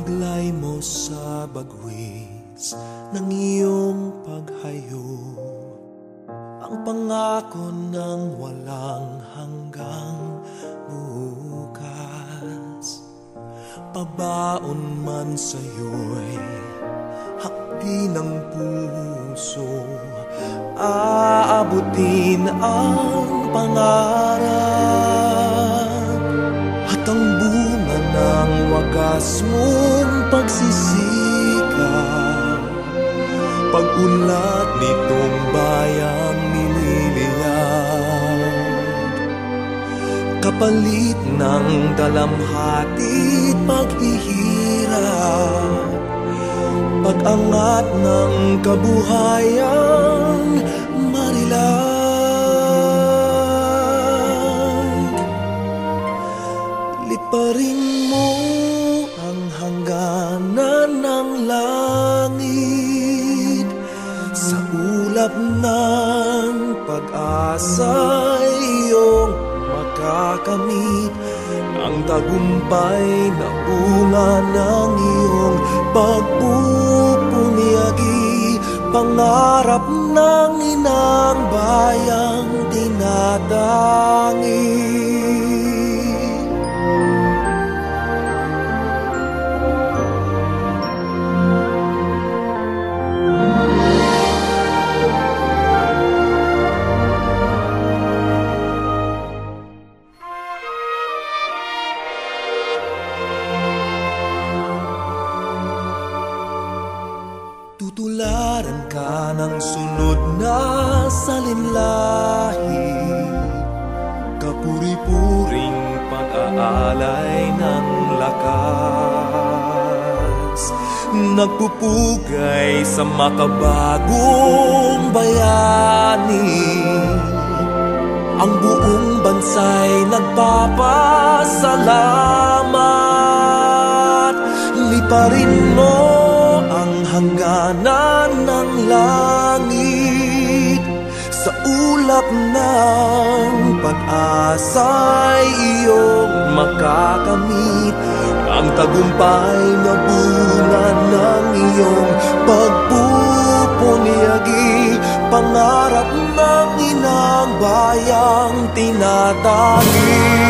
Ibinaglay mo sa bagwis ng iyong paghayo ang pangako ng walang hanggang bukas. Pabaon man sa'yo'y hakdi ng puso, aabutin ang pangarap at ang bunga ng wagas mong pagsisikap. Pag-unlad nitong bayang nililiyab, kapalit ng dalamhati at paghihirap, pag-angat ng kabuhayan marilag. Liparin mo ang hangganan ng langit, sa ulap ng pag-asa iyong makakamit ang tagumpay na bunga ng iyong pagpupunyagi, pangarap ng inang bayang tinatangi. Tutularan ka ng sunod na salinlahi, kapuri-puring pag-aalay ng lakas, nagpupugay sa makabagong bayani. Ang buong bansa'y nagpapasalamat. Liparin mo ang hangganan ng langit, sa ulap ng pag-asa'y iyong makakamit ang tagumpay na bunga ng iyong pagpupunyagi, pangarap ng inang bayang tinatangi.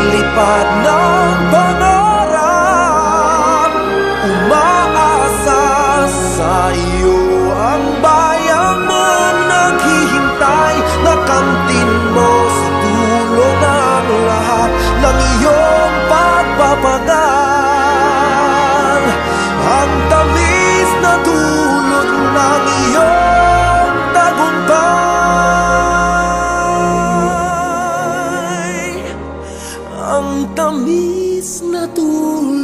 Lipad ng pangarap, umaasa sa iyo ang bayang naghihintay. Nakamtin mo sa dulo ng lahat ng iyong pagpapagal, ang tamis na dulot ng iyong tagumpay, ang tamis na tulad